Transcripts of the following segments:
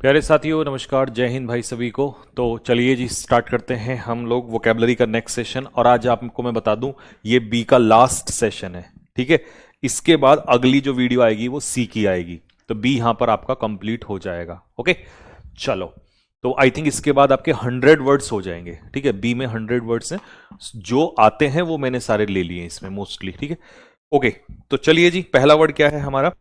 प्यारे साथियों, नमस्कार, जय हिंद भाई सभी को। तो चलिए जी, स्टार्ट करते हैं हम लोग वोकेबलरी का नेक्स्ट सेशन। और आज आपको मैं बता दूं, ये बी का लास्ट सेशन है। ठीक है, इसके बाद अगली जो वीडियो आएगी वो सी की आएगी। तो बी यहां पर आपका कंप्लीट हो जाएगा। ओके, चलो। तो आई थिंक इसके बाद आपके 100 वर्ड्स हो जाएंगे। ठीक है, बी में 100 वर्ड्स हैं, जो आते हैं वो मैंने सारे ले लिए इसमें मोस्टली। ठीक है, ओके। तो चलिए जी, पहला वर्ड क्या है हमारा?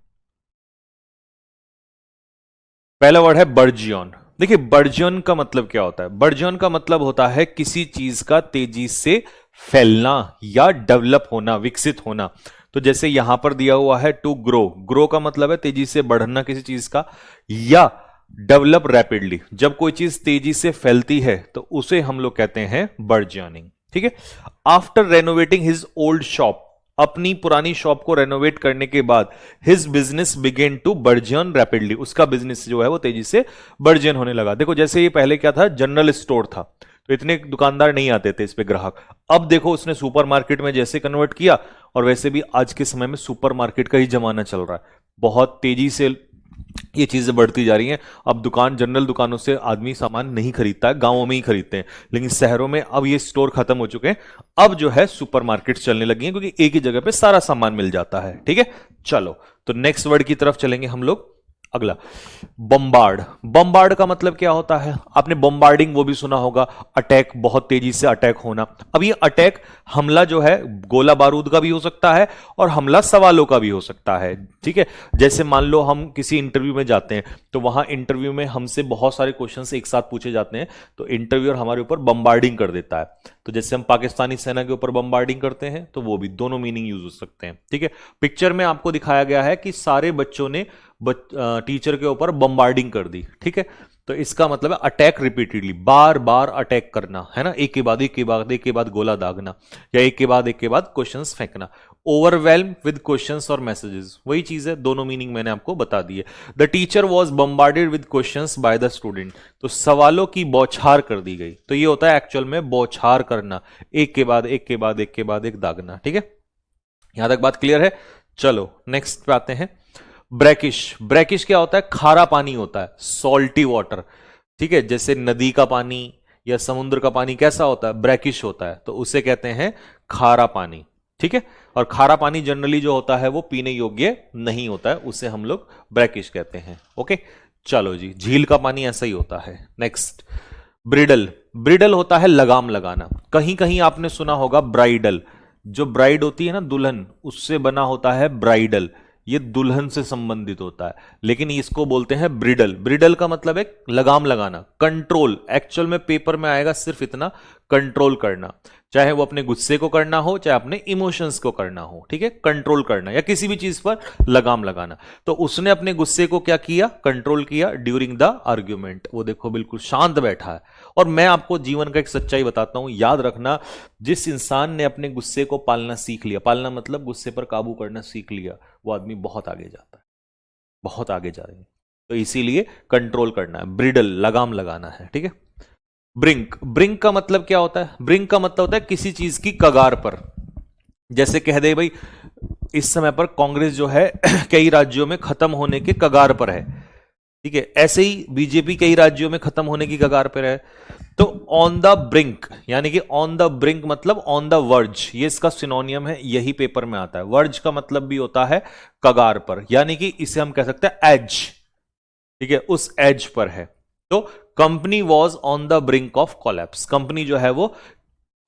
पहला वर्ड है बर्जियन। देखिए, बर्जियन का मतलब क्या होता है? बर्जियन का मतलब होता है किसी चीज का तेजी से फैलना या डेवलप होना, विकसित होना। तो जैसे यहां पर दिया हुआ है टू ग्रो। ग्रो का मतलब है तेजी से बढ़ना किसी चीज का, या डेवलप रैपिडली। जब कोई चीज तेजी से फैलती है तो उसे हम लोग कहते हैं बर्जियनिंग। ठीक है। After renovating his old shop, अपनी पुरानी शॉप को रेनोवेट करने के बाद his business begin to burgeon rapidly, उसका बिजनेस जो है वो तेजी से बर्जियन होने लगा। देखो, जैसे ये पहले क्या था, जनरल स्टोर था, तो इतने दुकानदार नहीं आते थे इस पे ग्राहक। अब देखो, उसने सुपरमार्केट में जैसे कन्वर्ट किया, और वैसे भी आज के समय में सुपरमार्केट का ही जमाना चल रहा है। बहुत तेजी से ये चीजें बढ़ती जा रही हैं। अब दुकान, जनरल दुकानों से आदमी सामान नहीं खरीदता है, गांवों में ही खरीदते हैं। लेकिन शहरों में अब ये स्टोर खत्म हो चुके हैं। अब जो है सुपरमार्केट चलने लगी हैं, क्योंकि एक ही जगह पे सारा सामान मिल जाता है। ठीक है, चलो। तो नेक्स्ट वर्ड की तरफ चलेंगे हम लोग। अगला, बम्बार्ड। बम्बार्ड का मतलब क्या होता है? आपने बम्बार्डिंग वो भी सुना होगा, अटैक, बहुत तेजी से अटैक होना। अब ये अटैक, हमला जो है गोला बारूद का भी हो सकता है और हमला सवालों का भी हो सकता है। ठीक है, जैसे मान लो हम किसी इंटरव्यू में जाते हैं, तो वहां इंटरव्यू में हमसे बहुत सारे क्वेश्चंस एक साथ पूछे जाते हैं, तो इंटरव्यूअर हमारे ऊपर बम्बार्डिंग कर देता है। तो जैसे हम पाकिस्तानी सेना के ऊपर बम्बार्डिंग करते हैं, तो वो भी दोनों मीनिंग यूज हो सकते हैं। ठीक है, पिक्चर में आपको दिखाया गया है कि सारे बच्चों ने टीचर के ऊपर बम्बार्डिंग कर दी। ठीक है, तो इसका मतलब है अटैक रिपीटेडली, बार बार अटैक करना, है ना, एक के बाद एक के बाद एक के बाद गोला दागना, या एक के बाद क्वेश्चंस फेंकना। ओवरवेल्म विद क्वेश्चंस और मैसेजेस, वही चीज है, दोनों मीनिंग मैंने आपको बता दी है। The teacher was bombarded with questions by the student, तो सवालों की बौछार कर दी गई। तो ये होता है एक्चुअल में बौछार करना, एक के बाद एक के बाद एक के बाद एक दागना। ठीक है, यहां तक बात क्लियर है? चलो नेक्स्ट पे आते हैं। ब्रैकिश। ब्रैकिश क्या होता है? खारा पानी होता है, सॉल्टी वाटर। ठीक है, जैसे नदी का पानी या समुद्र का पानी कैसा होता है? ब्रैकिश होता है, तो उसे कहते हैं खारा पानी। ठीक है, और खारा पानी जनरली जो होता है वो पीने योग्य नहीं होता है, उसे हम लोग ब्रैकिश कहते हैं। ओके, चलो जी, झील का पानी ऐसा ही होता है। Next, bridle. ब्रिडल होता है लगाम लगाना। कहीं कहीं आपने सुना होगा ब्राइडल, जो ब्राइड होती है ना, दुल्हन, उससे बना होता है ब्राइडल, ये दुल्हन से संबंधित होता है, लेकिन इसको बोलते हैं ब्रिडल। ब्रिडल का मतलब है लगाम लगाना, कंट्रोल। एक्चुअल में पेपर में आएगा सिर्फ इतना, कंट्रोल करना, चाहे वो अपने गुस्से को करना हो, चाहे अपने इमोशंस को करना हो। ठीक है, कंट्रोल करना, या किसी भी चीज पर लगाम लगाना। तो उसने अपने गुस्से को क्या किया? कंट्रोल किया ड्यूरिंग द आर्ग्यूमेंट। वो देखो बिल्कुल शांत बैठा है। और मैं आपको जीवन का एक सच्चाई बताता हूं, याद रखना, जिस इंसान ने अपने गुस्से को पालना सीख लिया, पालना मतलब गुस्से पर काबू करना सीख लिया, वो आदमी बहुत आगे जाता है, बहुत आगे जा रहे हैं। तो इसीलिए कंट्रोल करना है, ब्रिडल लगाम लगाना है। ठीक है, ब्रिंक। ब्रिंक का मतलब क्या होता है? ब्रिंक का मतलब होता है किसी चीज की कगार पर। जैसे कह दे भाई, इस समय पर कांग्रेस जो है कई राज्यों में खत्म होने के कगार पर है। ठीक है, ऐसे ही बीजेपी कई राज्यों में खत्म होने की कगार पर है। तो ऑन द ब्रिंक, यानी कि ऑन द ब्रिंक मतलब ऑन द वर्ज, ये इसका सिनोनियम है, यही पेपर में आता है। वर्ज का मतलब भी होता है कगार पर, यानी कि इसे हम कह सकते हैं एज। ठीक है, उस एज पर है। तो company was on the brink of collapse, company जो है वो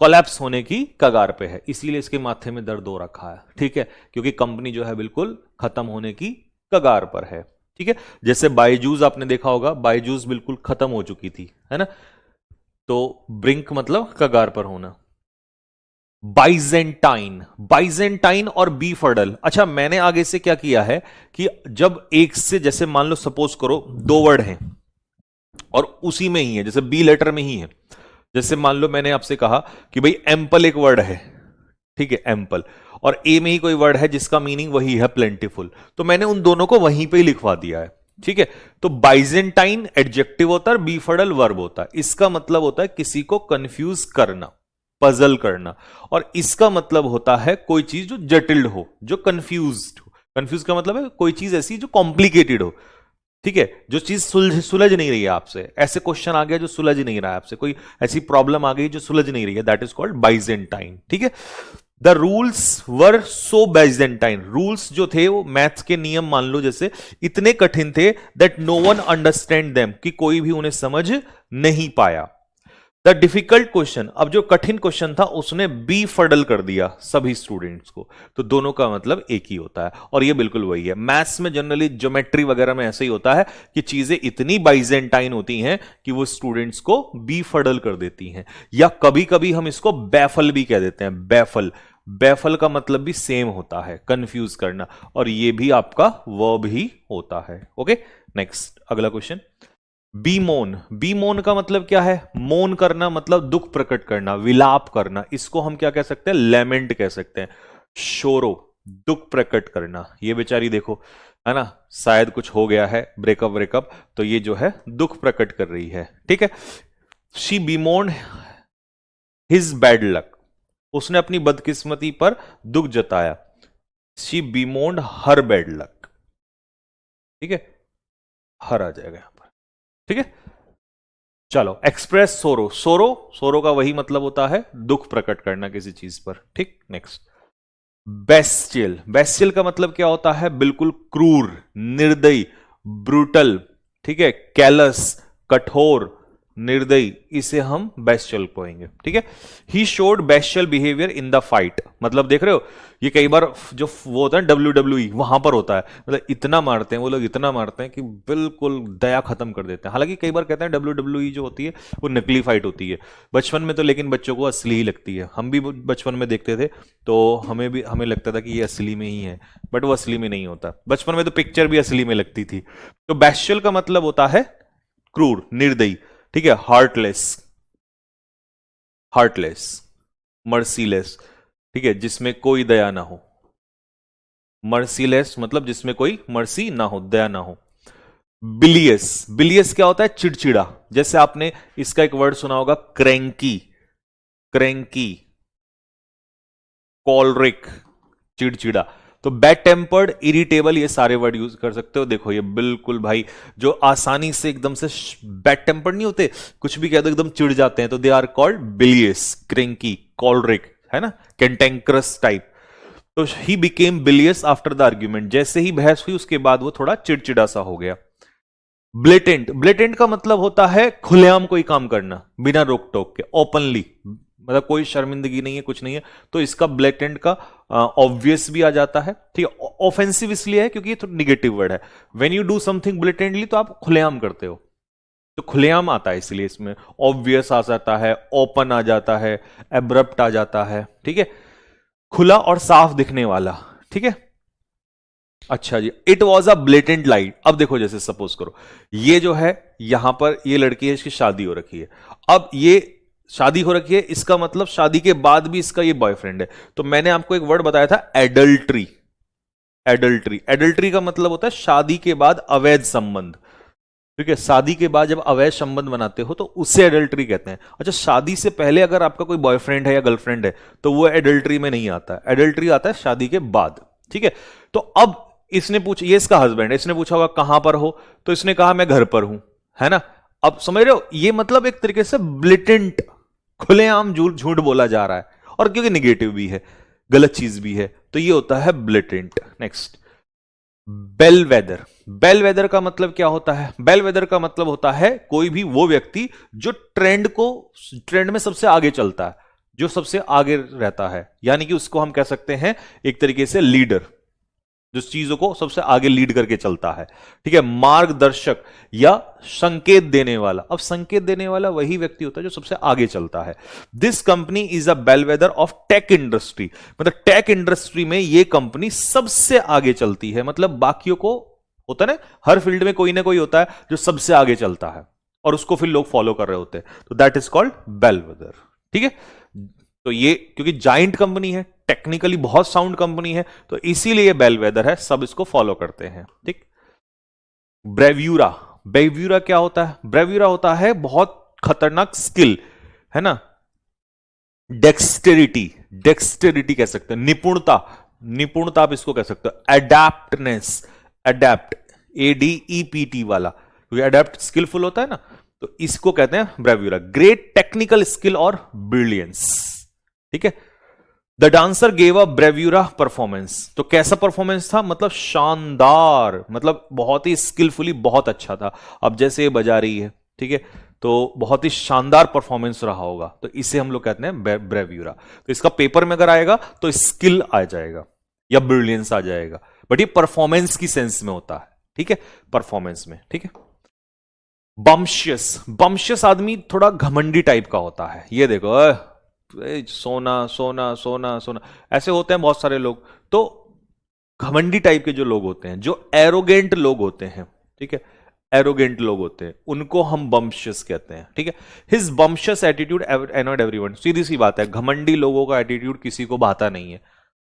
कोलैप्स होने की कगार पे है, इसीलिए इसके माथे में दर्द हो रखा है। ठीक है, क्योंकि कंपनी जो है बिल्कुल खत्म होने की कगार पर है। ठीक है, जैसे बायजूस आपने देखा होगा, बायजूस बिल्कुल खत्म हो चुकी थी, है ना। तो ब्रिंक मतलब कगार पर होना। बाइजेंटाइन। बाइजेंटाइन और बीफर्डल। अच्छा, मैंने आगे से क्या किया है कि जब एक से, जैसे मान लो सपोज करो दो वर्ड हैं और उसी में ही है, जैसे बी लेटर में ही है, जैसे मान लो मैंने आपसे कहा कि भाई एम्पल एक वर्ड है। ठीक है, एम्पल, और ए में ही कोई वर्ड है जिसका मीनिंग वही है, प्लेंटिफुल, तो मैंने उन दोनों को वहीं पे ही लिखवा दिया है। ठीक है, तो बाइजेंटाइन एडजेक्टिव होता है, बीफर्डल वर्ब होता है। इसका मतलब होता है किसी को कंफ्यूज करना, पजल करना, और इसका मतलब होता है कोई चीज जो जटिल हो, जो कंफ्यूज हो। कंफ्यूज का मतलब है कोई चीज ऐसी जो कॉम्प्लिकेटेड हो। ठीक है, जो चीज सुलझ नहीं रही है आपसे, ऐसे क्वेश्चन आ गया जो सुलझ नहीं रहा है आपसे, कोई ऐसी प्रॉब्लम आ गई जो सुलझ नहीं रही है, दैट इज कॉल्ड बाइजेंटाइन। ठीक है, the rules were so Byzantine, rules जो थे वो मैथ्स के नियम मान लो जैसे इतने कठिन थे that no one understand them, कि कोई भी उन्हें समझ नहीं पाया। द डिफिकल्ट क्वेश्चन, अब जो कठिन क्वेश्चन था उसने बी फडल कर दिया सभी स्टूडेंट्स को, तो दोनों का मतलब एक ही होता है, और ये बिल्कुल वही है। मैथ्स में जनरली ज्योमेट्री वगैरह में ऐसा ही होता है कि चीजें इतनी बाइजेंटाइन होती हैं कि वो स्टूडेंट्स को बी फडल कर देती हैं, या कभी कभी हम इसको बैफल भी कह देते हैं। बैफल, बैफल का मतलब भी सेम होता है, कंफ्यूज करना, और ये भी आपका वर्ब ही होता है। ओके, नेक्स्ट अगला क्वेश्चन, बीमोन। बीमोन का मतलब क्या है? मोन करना मतलब दुख प्रकट करना, विलाप करना, इसको हम क्या कह सकते हैं? लेमेंट कह सकते हैं। शोरो, दुख प्रकट करना, ये बेचारी देखो, है ना, शायद कुछ हो गया है, ब्रेकअप, तो ये जो है दुख प्रकट कर रही है। ठीक है, she bemoan his bad luck, उसने अपनी बदकिस्मती पर दुख जताया। She bemoaned her bad luck. ठीक है, हर आ जाएगा यहां पर। ठीक है, चलो, एक्सप्रेस सोरो, सोरो का वही मतलब होता है दुख प्रकट करना किसी चीज पर। ठीक, नेक्स्ट, बेस्टियल। बेस्टियल का मतलब क्या होता है? बिल्कुल क्रूर, निर्दयी, ब्रूटल। ठीक है, कैलस, कठोर, निर्दयी, इसे हम बेस्टियल कहेंगे। ठीक है, he showed bestial behaviour in the fight, मतलब देख रहे हो ये कई बार जो वो होता है WWE, वहां पर होता है, मतलब इतना मारते हैं वो लोग, इतना मारते हैं कि बिल्कुल दया खत्म कर देते हैं। हालांकि कई बार कहते हैं WWE जो होती है वो नकली फाइट होती है बचपन में, तो लेकिन बच्चों को असली ही लगती है। हम भी बचपन में देखते थे तो हमें लगता था कि ये असली में ही है, बट वो असली में नहीं होता। बचपन में तो पिक्चर भी असली में लगती थी। तो बेस्टियल का मतलब होता है क्रूर, निर्दयी। ठीक है, हार्टलेस, हार्टलेस, मर्सीलेस, ठीक है, जिसमें कोई दया ना हो। मर्सीलेस मतलब जिसमें कोई मर्सी ना हो, दया ना हो। बिलियस, बिलियस क्या होता है? चिड़चिड़ा। जैसे आपने इसका एक वर्ड सुना होगा, क्रैंकी, क्रैंकी, कॉलरिक, चिड़चिड़ा। तो बैड टेम्पर्ड, इरिटेबल, ये सारे वर्ड यूज कर सकते हो। देखो ये बिल्कुल भाई, जो आसानी से एकदम से बैड टेम्पर्ड नहीं होते, कुछ भी कह दो एकदम चिढ़ जाते हैं, तो दे आर कॉल्ड बिलियस, क्रेंकी, कॉलरिक, है ना, कैंटेंक्रस टाइप। तो he became bilious after the argument, जैसे ही बहस हुई उसके बाद वो थोड़ा चिड़चिड़ा सा हो गया। ब्लेटेंट, ब्लेटेंट का मतलब होता है खुलेआम कोई काम करना बिना रोक टोक के, ओपनली, मतलब कोई शर्मिंदगी नहीं है, कुछ नहीं है। तो इसका ब्लेटेंट का ऑब्वियस भी आ जाता है। ठीक है, ऑफेंसिव इसलिए है क्योंकि ये तो निगेटिव वर्ड है। When you do something blatantly तो आप खुलेआम करते हो, तो खुलेआम आता है, इसलिए इसमें ऑब्वियस आ जाता है, ओपन आ जाता है, एब्रप्ट आ जाता है। ठीक है, खुला और साफ दिखने वाला। ठीक है, अच्छा जी, it was a blatant lie. अब देखो, जैसे सपोज करो ये जो है यहां पर ये लड़की है, इसकी शादी हो रखी है। अब ये शादी हो रखी है, इसका मतलब शादी के बाद भी इसका ये बॉयफ्रेंड है। तो मैंने आपको एक वर्ड बताया था, एडल्ट्री। एडल्ट्री, एडल्ट्री का मतलब होता है शादी के बाद अवैध संबंध। ठीक है, शादी के बाद जब अवैध संबंध बनाते हो तो उसे एडल्ट्री कहते हैं। अच्छा, शादी से पहले अगर आपका कोई बॉयफ्रेंड है या गर्लफ्रेंड है तो वो एडल्ट्री में नहीं आता, एडल्ट्री आता है शादी के बाद। ठीक है, तो अब इसने पूछा, ये इसका हस्बैंड है, इसने पूछा होगा कहां पर हो, तो इसने कहा मैं घर पर हूं, है ना। अब समझ रहे हो, ये मतलब एक तरीके से ब्लिटेंट, खुलेआम झूठ बोला जा रहा है, और क्योंकि निगेटिव भी है, गलत चीज भी है, तो ये होता है ब्लिटेंट। Next, Bellwether. बेलवेदर का मतलब क्या होता है? बेलवेदर का मतलब होता है कोई भी वो व्यक्ति जो ट्रेंड में सबसे आगे चलता है, जो सबसे आगे रहता है, यानी कि उसको हम कह सकते हैं एक तरीके से लीडर, जो चीजों को सबसे आगे लीड करके चलता है। ठीक है, मार्गदर्शक या संकेत देने वाला। अब संकेत देने वाला वही व्यक्ति होता है जो सबसे आगे चलता है। This company is a bellwether of tech industry, मतलब टेक इंडस्ट्री में ये कंपनी सबसे आगे चलती है। मतलब बाकियों को होता है ना, हर फील्ड में कोई ना कोई होता है जो सबसे आगे चलता है और उसको फिर लोग फॉलो कर रहे होते हैं, तो दैट इज कॉल्ड बेलवेदर। ठीक है, तो ये क्योंकि जाइंट कंपनी है, टेक्निकली बहुत साउंड कंपनी है, तो इसीलिए बेलवेदर है, सब इसको फॉलो करते हैं। ठीक, ब्रेव्यूरा। ब्रेव्यूरा क्या होता है? ब्रेव्यूरा होता है बहुत खतरनाक स्किल, है ना, डेक्सटेरिटी, डेक्सटेरिटी कह सकते हैं, निपुणता, निपुणता आप इसको कह सकते हो। एडैप्टनेस, एडैप्ट, ADEPT वाला, क्योंकि अडेप्ट स्किलफुल होता है ना, तो इसको कहते हैं ब्रेव्यूरा, ग्रेट टेक्निकल स्किल और ब्रिलियंस। ठीक है, the dancer gave a bravura performance, तो कैसा परफॉर्मेंस था, मतलब शानदार, मतलब बहुत ही स्किलफुली, बहुत अच्छा था। अब जैसे ये बजा रही है, ठीक है, तो बहुत ही शानदार परफॉर्मेंस रहा होगा, तो इसे हम लोग कहते हैं ब्रेव्यूरा। तो इसका पेपर में अगर आएगा तो स्किल आ जाएगा या ब्रिलियंस आ जाएगा, बट ये परफॉर्मेंस की सेंस में होता है। ठीक है, परफॉर्मेंस में। ठीक है, बम्शियस, बम्शियस आदमी थोड़ा घमंडी टाइप का होता है। ये देखो, सोना सोना सोना सोना, ऐसे होते हैं बहुत सारे लोग। तो घमंडी टाइप के जो लोग होते हैं, जो एरोगेंट लोग होते हैं, ठीक है, एरोगेंट लोग होते हैं, उनको हम बम्शियस कहते हैं। ठीक है, हिज बम्शियस एटीट्यूड एनॉयड एवरीवन, सीधी सी बात है, घमंडी लोगों का एटीट्यूड किसी को भाता नहीं है,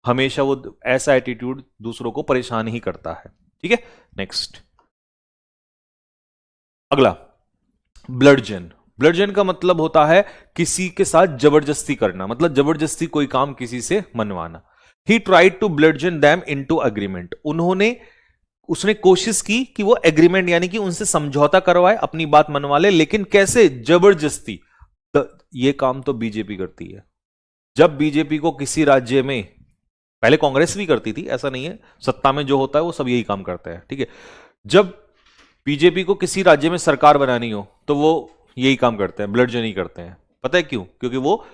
हमेशा वो ऐसा एटीट्यूड दूसरों को परेशान ही करता है। ठीक है, नेक्स्ट, अगला, ब्लडजन। ब्लडजन का मतलब होता है किसी के साथ जबरदस्ती करना, मतलब जबरदस्ती कोई काम किसी से मनवाना। He tried to bludgeon them into agreement, उसने कोशिश की कि वो एग्रीमेंट यानी कि उनसे समझौता करवाए, अपनी बात मनवा ले, लेकिन कैसे, जबरदस्ती। तो ये काम तो बीजेपी करती है। जब बीजेपी को किसी राज्य में, पहले कांग्रेस भी करती थी, ऐसा नहीं है, सत्ता में जो होता है वो सब यही काम करते हैं। ठीक है, जब बीजेपी को किसी राज्य में सरकार बनानी हो तो वो यही काम करते हैं, ब्लडजन ही करते हैं। पता है क्यों? क्योंकि वो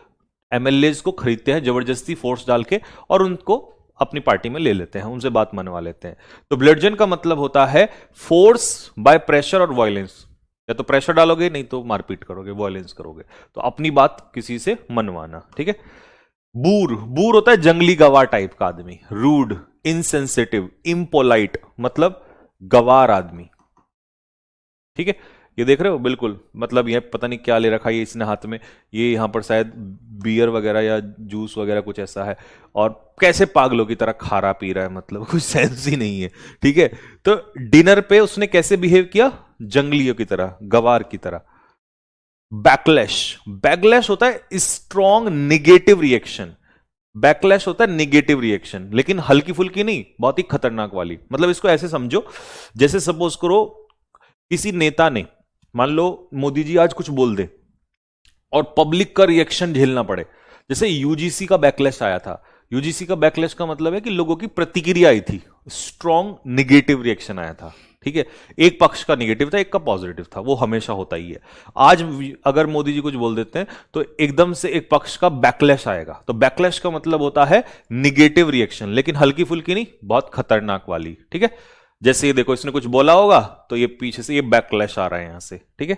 एमएलएज को खरीदते हैं जबरदस्ती, फोर्स डाल के, और उनको अपनी पार्टी में ले लेते हैं, उनसे बात मनवा लेते हैं। तो ब्लडजन का मतलब होता है फोर्स बाय प्रेशर और वायलेंस, या तो प्रेशर डालोगे, नहीं तो मारपीट करोगे, वायलेंस करोगे, तो अपनी बात किसी से मनवाना। ठीक है, बूर, बूर होता है जंगली गवार टाइप का आदमी, रूड, इनसेंसिटिव, इम्पोलाइट, मतलब गवार आदमी। ठीक है, ये देख रहे हो, बिल्कुल, मतलब ये पता नहीं क्या ले रखा है इसने हाथ में, ये यहां पर शायद बियर वगैरह या जूस वगैरह कुछ ऐसा है, और कैसे पागलों की तरह खारा पी रहा है, मतलब कुछ सेंस ही नहीं है। ठीक है, तो डिनर पे उसने कैसे बिहेव किया, जंगलियों की तरह, गवार की तरह। बैकलैश, बैकलैश होता है स्ट्रॉन्ग निगेटिव रिएक्शन, बैकलैश होता है निगेटिव रिएक्शन, लेकिन हल्की फुल्की नहीं, बहुत ही खतरनाक वाली। मतलब इसको ऐसे समझो, जैसे सपोज करो किसी नेता ने, मान लो मोदी जी आज कुछ बोल दे और पब्लिक का रिएक्शन झेलना पड़े, जैसे यूजीसी का बैकलैश आया था। यूजीसी का बैकलैश का मतलब है कि लोगों की प्रतिक्रिया आई थी, स्ट्रॉन्ग निगेटिव रिएक्शन आया था। ठीक है, एक पक्ष का निगेटिव था, एक का पॉजिटिव था, वो हमेशा होता ही है। आज अगर मोदी जी कुछ बोल देते हैं तो एकदम से एक पक्ष का बैकलैश आएगा, तो बैकलैश का मतलब होता है निगेटिव रिएक्शन, लेकिन हल्की फुल्की नहीं, बहुत खतरनाक वाली। ठीक है, जैसे ये देखो, इसने कुछ बोला होगा तो ये पीछे से ये बैकलैश आ रहा है यहां से। ठीक है,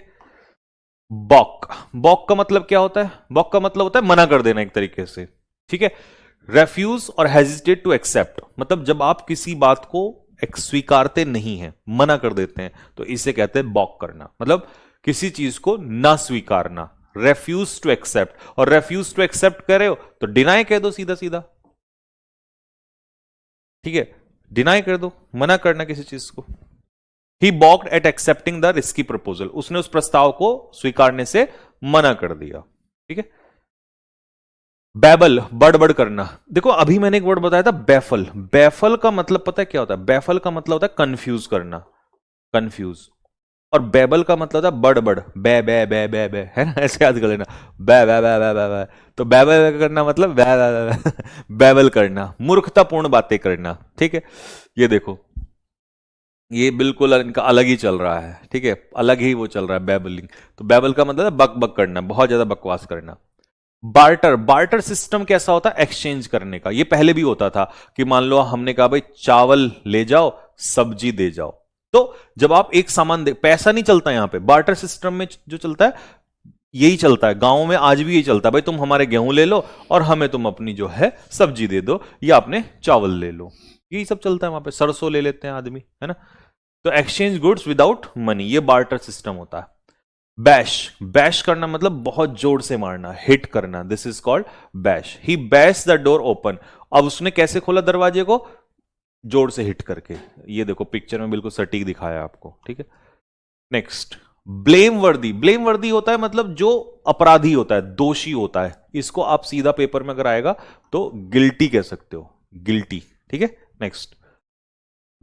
बॉक, बॉक का मतलब क्या होता है, बॉक का मतलब होता है मना कर देना एक तरीके से। ठीक है, रेफ्यूज और हेजिटेट टू एक्सेप्ट, मतलब जब आप किसी बात को स्वीकारते नहीं हैं, मना कर देते हैं, तो इसे कहते हैं बॉक करना, मतलब किसी चीज को ना स्वीकारना, रेफ्यूज टू एक्सेप्ट। और रेफ्यूज टू एक्सेप्ट कर रहे हो तो डिनाई कह दो सीधा सीधा। ठीक है, डिनाई कर दो, मना करना किसी चीज को। He baulked at accepting the risky proposal, उसने उस प्रस्ताव को स्वीकारने से मना कर दिया। ठीक है, बैबल, बड़बड़ करना। देखो अभी मैंने एक वर्ड बताया था बैफल, बैफल का मतलब पता है क्या होता है, बैफल का मतलब होता है कंफ्यूज करना, कंफ्यूज। और बैबल का मतलब होता है बड़बड़, बै बै बै बै बै, है ना, ऐसे याद कर लेना, बै बै बै बै बै बै। तो बैबल करना मतलब बै बै बै, बैबल करना, मूर्खतापूर्ण बातें करना। ठीक है, ये देखो, ये बिल्कुल इनका अलग ही चल रहा है। ठीक है, अलग ही वो चल रहा है, बैबलिंग। तो बैबल का मतलब है बक बक करना, बहुत ज्यादा बकवास करना। बार्टर, बार्टर सिस्टम कैसा होता है, एक्सचेंज करने का। ये पहले भी होता था कि मान लो हमने कहा भाई चावल ले जाओ, सब्जी दे जाओ, तो जब आप एक सामान दे, पैसा नहीं चलता यहां पे, बार्टर सिस्टम में जो चलता है यही चलता है, गांव में आज भी यही चलता है, भाई तुम हमारे गेहूं ले लो और हमें तुम अपनी जो है सब्जी दे दो, या अपने चावल ले लो, यही सब चलता है वहां पे। सरसों ले लेते हैं आदमी, है ना, तो एक्सचेंज गुड्स विदाउट मनी, ये बार्टर सिस्टम होता है। बैश, बैश करना मतलब बहुत जोर से मारना, हिट करना, this is called bash. He bash the door open, अब उसने कैसे खोला दरवाजे को, जोर से हिट करके। ये देखो पिक्चर में बिल्कुल सटीक दिखाया आपको। ठीक है, नेक्स्ट, ब्लेम वर्दी। ब्लेम वर्दी होता है मतलब जो अपराधी होता है, दोषी होता है, इसको आप सीधा पेपर में अगर आएगा तो गिल्टी कह सकते हो, गिल्टी। ठीक है, नेक्स्ट,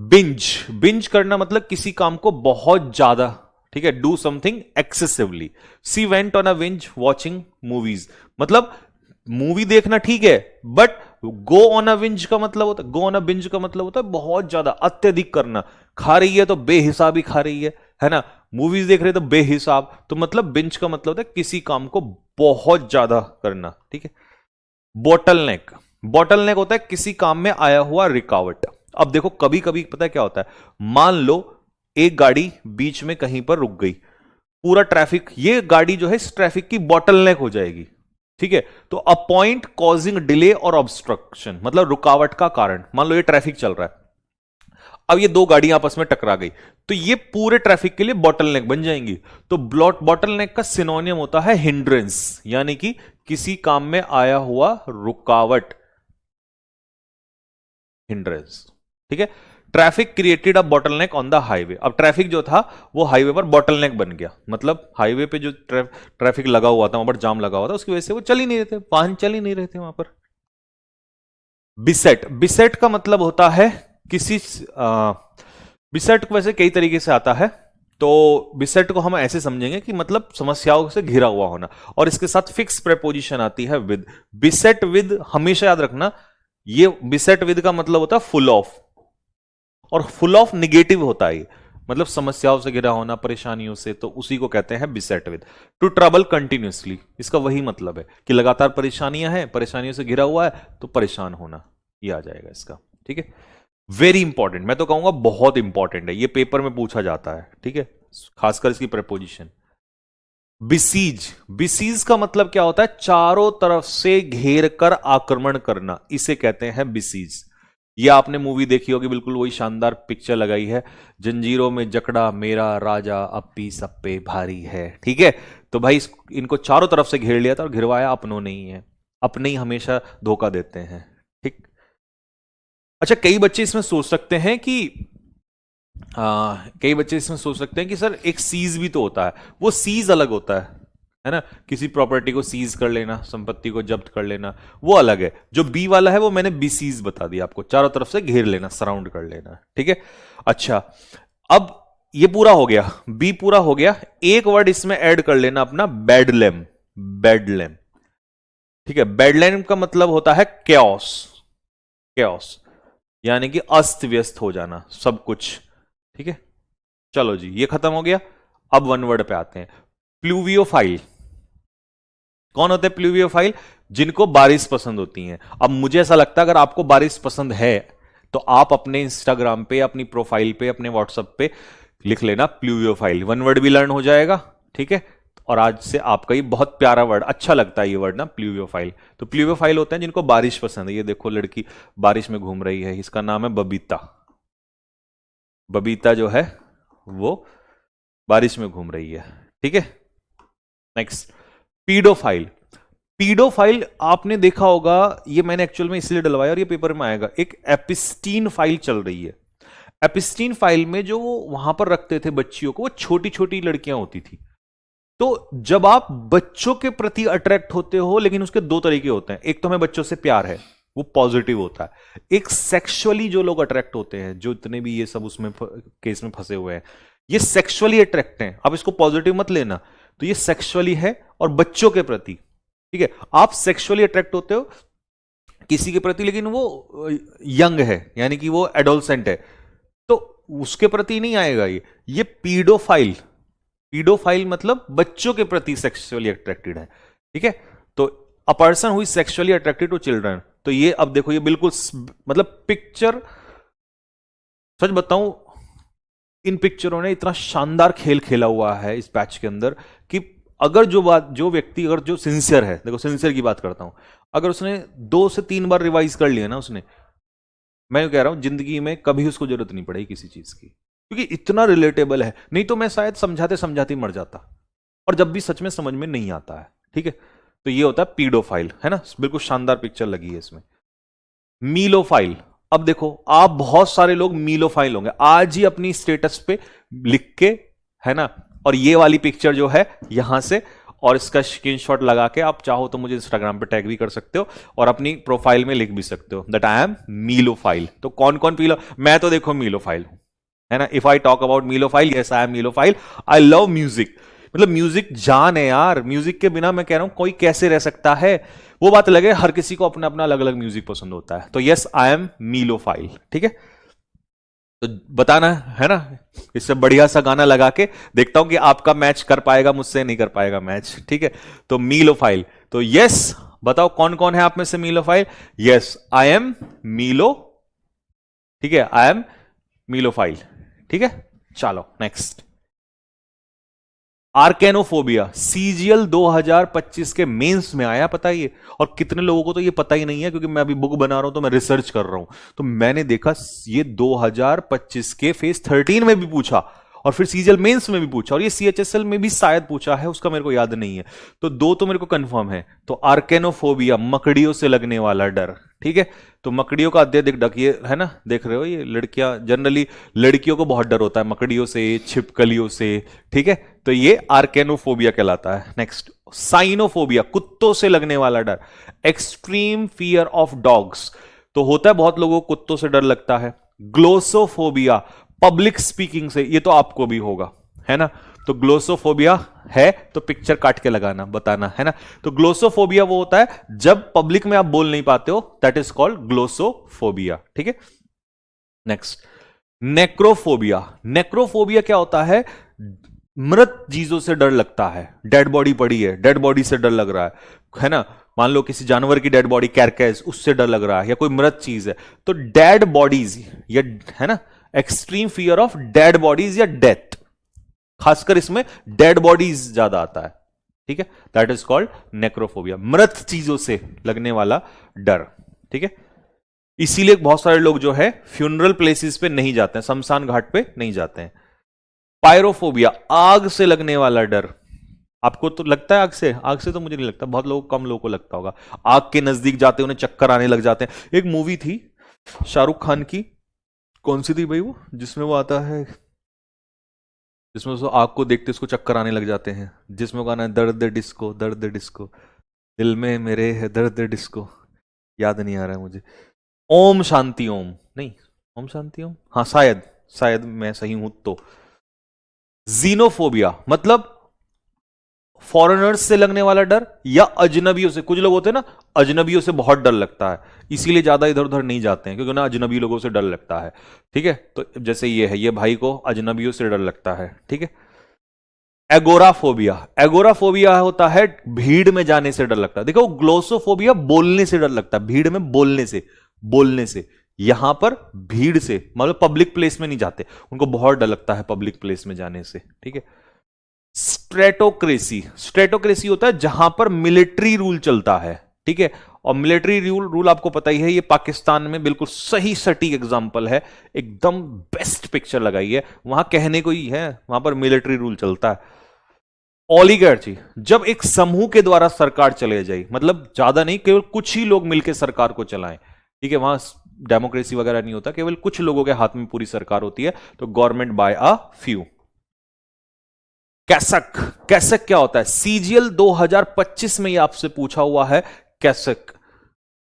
बिंज, बिंज करना मतलब किसी काम को बहुत ज्यादा, ठीक है, do something excessively. She went on a binge watching movies, मतलब मूवी देखना ठीक है, but go on a binge का मतलब होता है, गो ऑन अ बिंज का मतलब होता है बहुत ज्यादा, अत्यधिक करना। खा रही है तो बेहिसाब ही खा रही है ना। मूवीज देख रहे तो बेहिसाब, तो मतलब बिंज का मतलब होता है किसी काम को बहुत ज्यादा करना, ठीक है। बॉटल नेक, बॉटल नेक होता है किसी काम में आया हुआ रुकावट। अब देखो कभी कभी पता है क्या होता है, मान लो एक गाड़ी बीच में कहीं पर रुक गई, पूरा ट्रैफिक, ये गाड़ी जो है इस ट्रैफिक की बॉटल नेक हो जाएगी, ठीक है। तो अ पॉइंट कॉजिंग डिले और ऑब्स्ट्रक्शन, मतलब रुकावट का कारण। मान लो ये ट्रैफिक चल रहा है, अब ये दो गाड़ियां आपस में टकरा गई, तो ये पूरे ट्रैफिक के लिए बॉटल नेक बन जाएंगी। तो बॉटल नेक का सिनोनियम होता है हिंड्रेंस, यानी कि किसी काम में आया हुआ रुकावट, हिंड्रेंस, ठीक है। Traffic created a bottleneck on the highway, अब ट्रैफिक जो था वो हाईवे पर बॉटलनेक बन गया, मतलब हाईवे पे जो ट्रैफिक लगा हुआ था, वहां पर जाम लगा हुआ था, उसकी वजह से वो चल ही नहीं रहे थे, वाहन चल ही नहीं रहे थे वहां पर। बिसेट, बिसेट का मतलब होता है किसी बिसेट वैसे कई तरीके से आता है, तो बिसेट को हम ऐसे समझेंगे कि मतलब समस्याओं से घिरा हुआ होना, और इसके साथ फिक्स प्रेपोजिशन आती है विद। बिसेट विद हमेशा याद रखना, ये बिसेट विद का मतलब होता है फुल ऑफ, और फुल ऑफ निगेटिव होता है, मतलब समस्याओं से घिरा होना, परेशानियों से, तो उसी को कहते हैं बिसेट विद। टू ट्रबल कंटिन्यूसली, इसका वही मतलब है कि लगातार परेशानियां हैं, परेशानियों से घिरा हुआ है, तो परेशान होना, ये आ जाएगा इसका, ठीक है। वेरी इंपॉर्टेंट, मैं तो कहूंगा बहुत इंपॉर्टेंट है, ये पेपर में पूछा जाता है, ठीक है, खासकर इसकी प्रेपोजिशन। बिसीज, बिसीज का मतलब क्या होता है, चारों तरफ से घेर कर आक्रमण करना, इसे कहते हैं बिसीज। ये आपने मूवी देखी होगी, बिल्कुल वही शानदार पिक्चर लगाई है, जंजीरों में जकड़ा मेरा राजा अपी सब पे भारी है, ठीक है। तो भाई इनको चारों तरफ से घेर लिया था, और घिरवाया अपनों ने ही है, अपने ही हमेशा धोखा देते हैं, ठीक। अच्छा, कई बच्चे इसमें सोच सकते हैं कि कई बच्चे इसमें सोच सकते हैं कि सर एक सीज भी तो होता है, वो सीज अलग होता है ना, किसी प्रॉपर्टी को सीज कर लेना, संपत्ति को जब्त कर लेना, वो अलग है। जो बी वाला है वो मैंने बी सीज बता दिया आपको, चारों तरफ से घेर लेना, सराउंड कर लेना, ठीक है। अच्छा, अब ये पूरा हो गया, बी पूरा हो गया, एक वर्ड इसमें ऐड कर लेना अपना, बेडलेम, बेडलेम, ठीक है। बेडलेम का मतलब होता है कैओस, कैओस यानी कि अस्त व्यस्त हो जाना सब कुछ, ठीक है। चलो जी, ये खत्म हो गया। अब वन वर्ड पे आते हैं, प्लूवियोफाइल। कौन होते हैं प्लूवियोफाइल? जिनको बारिश पसंद होती है। अब मुझे ऐसा लगता है अगर आपको बारिश पसंद है तो आप अपने इंस्टाग्राम पे, अपनी प्रोफाइल पे, अपने व्हाट्सएप पे लिख लेना प्लूवियोफाइल, वन वर्ड भी लर्न हो जाएगा, ठीक है। और आज से आपका ये बहुत प्यारा वर्ड, अच्छा लगता है ये वर्ड ना, प्लूवियोफाइल। तो प्लूवियोफाइल होते हैं जिनको बारिश पसंद है। ये देखो लड़की बारिश में घूम रही है, इसका नाम है बबीता। बबीता जो है वो बारिश में घूम रही है, ठीक है। Next, paedophile. पीडोफाइल आपने देखा होगा, ये मैंने एक्चुअल में इसलिए डलवाया और ये पेपर में आएगा, एक एपिस्टीन फाइल चल रही है। एपिस्टीन फाइल में जो वो वहां पर रखते थे बच्चियों को, वो छोटी छोटी लड़कियां होती थी। तो जब आप बच्चों के प्रति अट्रैक्ट होते हो, लेकिन उसके दो तरीके होते हैं, एक तो हमें बच्चों से प्यार है, वो पॉजिटिव होता है। एक सेक्सुअली जो लोग अट्रैक्ट होते हैं, जो इतने भी ये सब उसमें केस में फंसे हुए हैं, ये सेक्सुअली अट्रैक्ट हैं। अब इसको पॉजिटिव मत लेना, तो ये सेक्सुअली है और बच्चों के प्रति, ठीक है। आप सेक्सुअली अट्रैक्ट होते हो किसी के प्रति, लेकिन वो यंग है, यानी कि वो एडोलसेंट है, तो उसके प्रति नहीं आएगा ये पीडोफाइल। पीडोफाइल मतलब बच्चों के प्रति सेक्सुअली अट्रैक्टेड है, ठीक है। तो a person who is sexually attracted to children, तो ये अब देखो ये बिल्कुल मतलब पिक्चर, सच बताऊं इन पिक्चरों ने इतना शानदार खेल खेला हुआ है इस बैच के अंदर कि अगर जो व्यक्ति अगर जो सिंसियर है, देखो सिंसियर की बात करता हूं, अगर उसने 2 से 3 बार रिवाइज कर लिया ना उसने, मैं कह रहा हूं जिंदगी में कभी उसको जरूरत नहीं पड़ेगी किसी चीज की, क्योंकि इतना रिलेटेबल है। नहीं तो मैं शायद समझाते समझाते मर जाता, और जब भी सच में समझ में नहीं आता है, ठीक है। तो ये होता है पीडोफाइल, है ना, बिल्कुल शानदार पिक्चर लगी है इसमें। मीलोफाइल, अब देखो आप बहुत सारे लोग मीलोफाइल होंगे, आज ही अपनी स्टेटस पे लिख के, है ना, और ये वाली पिक्चर जो है यहां से, और इसका स्क्रीनशॉट लगा के आप चाहो तो मुझे इंस्टाग्राम पे टैग भी कर सकते हो और अपनी प्रोफाइल में लिख भी सकते हो दैट आई एम मीलोफाइल। तो कौन कौन पीलो, मैं तो देखो मीलोफाइल हूं, है ना। If I talk about melophile, yes I am melophile. I love music, मतलब म्यूजिक जान है यार, म्यूजिक के बिना मैं कह रहा हूं कोई कैसे रह सकता है। वो बात लगे, हर किसी को अपना अपना अलग अलग म्यूजिक पसंद होता है। तो यस आई एम मीलोफाइल, ठीक है। तो बताना है ना, इससे बढ़िया सा गाना लगा के देखता हूं कि आपका मैच कर पाएगा मुझसे, नहीं कर पाएगा मैच, ठीक है। तो मीलोफाइल, तो यस बताओ कौन कौन है आप में से मीलोफाइल। यस आई एम मीलो, ठीक है, आई एम मीलोफाइल, ठीक है। चलो नेक्स्ट, आर्केनोफोबिया सीजीएल 2025 के मेंस में आया, पता ये। और कितने लोगों को तो ये पता ही नहीं है, क्योंकि मैं अभी बुक बना रहा हूं तो मैं रिसर्च कर रहा हूं, तो मैंने देखा ये 2025 के फेज 13 में भी पूछा और फिर सीजीएल मेंस में भी पूछा और ये सीएचएसएल में भी शायद पूछा है, उसका मेरे को याद नहीं है। तो दो तो मेरे को कंफर्म है। तो आर्केनोफोबिया, मकड़ियों से लगने वाला डर, ठीक है। तो मकड़ियों का अध्यय दिख डक, ये है ना, देख रहे हो, ये लड़कियां जनरली, लड़कियों को बहुत डर होता है मकड़ियों से, छिपकलियों से, ठीक है। तो ये आर्केनोफोबिया कहलाता है। नेक्स्ट, साइनोफोबिया, कुत्तों से लगने वाला डर। एक्सट्रीम फियर ऑफ डॉग्स, तो होता है बहुत लोगों को कुत्तों से डर लगता है। ग्लोसोफोबिया, पब्लिक स्पीकिंग से, ये तो आपको भी होगा, है ना। तो ग्लोसोफोबिया है तो पिक्चर काट के लगाना, बताना, है ना। तो ग्लोसोफोबिया वो होता है जब पब्लिक में आप बोल नहीं पाते हो, दैट इज कॉल्ड ग्लोसोफोबिया, ठीक है। Next, necrophobia. नेक्रोफोबिया क्या होता है, मृत चीजों से डर लगता है। डेड बॉडी पड़ी है, डेड बॉडी से डर लग रहा है ना। मान लो किसी जानवर की डेड बॉडी, कैरकेस, उससे डर लग रहा है, या कोई मृत चीज है। तो डेड बॉडीज, या है ना, extreme fear of dead bodies या डेथ, खासकर इसमें डेड बॉडीज ज्यादा आता है, ठीक है। दैट इज कॉल्ड नेक्रोफोबिया, मृत चीजों से लगने वाला डर, ठीक है। इसीलिए बहुत सारे लोग जो है फ्यूनरल प्लेसेस पे नहीं जाते हैं, शमशान घाट पे नहीं जाते हैं। पायरोफोबिया, आग से लगने वाला डर। आपको तो लगता है आग से? आग से तो मुझे नहीं लगता, बहुत लोग, कम लोगों को लगता होगा। आग के नजदीक जाते उन्हें चक्कर आने लग जाते हैं। एक मूवी थी शाहरुख खान की, कौन सी थी भाई वो, जिसमें वो आता है, जिसमें उसको आग को देखते उसको चक्कर आने लग जाते हैं, जिसमें वो गाना है दर्द डिस्को, दर्द डिस्को, दिल में मेरे है दर्द डिस्को, याद नहीं आ रहा है मुझे। ओम शांति ओम, नहीं, ओम शांति ओम, हाँ शायद, शायद मैं सही हूं तो। जीनोफोबिया मतलब फॉरेनर्स से लगने वाला डर या अजनबियों से। कुछ लोग होते हैं ना, अजनबियों से बहुत डर लगता है, इसीलिए ज्यादा इधर उधर नहीं जाते हैं, क्योंकि ना अजनबी लोगों से डर लगता है, ठीक है। तो जैसे ये है, ये भाई को अजनबियों से डर लगता है, ठीक है। एगोराफोबिया, एगोराफोबिया होता है भीड़ में जाने से डर लगता है। देखो, ग्लोसोफोबिया बोलने से डर लगता है, भीड़ में बोलने से, बोलने से। यहां पर भीड़ से मतलब पब्लिक प्लेस में नहीं जाते, उनको बहुत डर लगता है पब्लिक प्लेस में जाने से, ठीक है। स्ट्रेटोक्रेसी, स्ट्रेटोक्रेसी होता है जहां पर मिलिट्री रूल चलता है, ठीक है। और मिलिट्री रूल आपको पता ही है, ये पाकिस्तान में बिल्कुल सही सटीक एग्जांपल है, एकदम बेस्ट पिक्चर लगाई है। वहां कहने को ही है, वहां पर मिलिट्री रूल चलता है। ओलिगार्ची, जब एक समूह के द्वारा सरकार चले जाए, मतलब ज्यादा नहीं, केवल कुछ ही लोग मिलकर सरकार को चलाएं, ठीक है। वहां डेमोक्रेसी वगैरह नहीं होता, केवल कुछ लोगों के हाथ में पूरी सरकार होती है, तो गवर्नमेंट बाय अ फ्यू। कैसक, कैसक क्या होता है, सीजीएल 2025 में ये आपसे पूछा हुआ है, कैसक।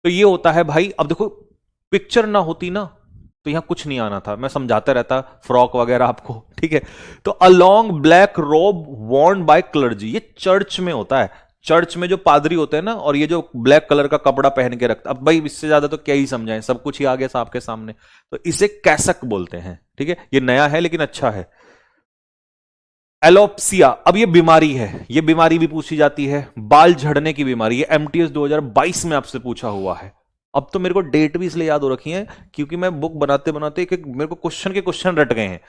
तो ये होता है भाई, अब देखो पिक्चर ना होती ना तो यहां कुछ नहीं आना था, मैं समझाता रहता फ्रॉक वगैरह आपको, ठीक है। तो अ लॉन्ग ब्लैक रोब वॉर्न बाय क्लर्जी, ये चर्च में होता है, चर्च में जो पादरी होते हैं ना, और ये जो ब्लैक कलर का कपड़ा पहन के रखता, अब भाई इससे ज्यादा तो क्या ही समझाएं, सब कुछ ही आ गया आपके सामने। तो इसे कैसक बोलते हैं, ठीक है। ये नया है लेकिन अच्छा है। एलोप्सिया, अब ये बीमारी है, ये बीमारी भी पूछी जाती है, बाल झड़ने की बीमारी, ये एमटीएस 2022 में आपसे पूछा हुआ है। अब तो मेरे को डेट भी इसलिए याद हो रखी है क्योंकि मैं बुक बनाते बनाते एक मेरे को क्वेश्चन के क्वेश्चन रट गए हैं,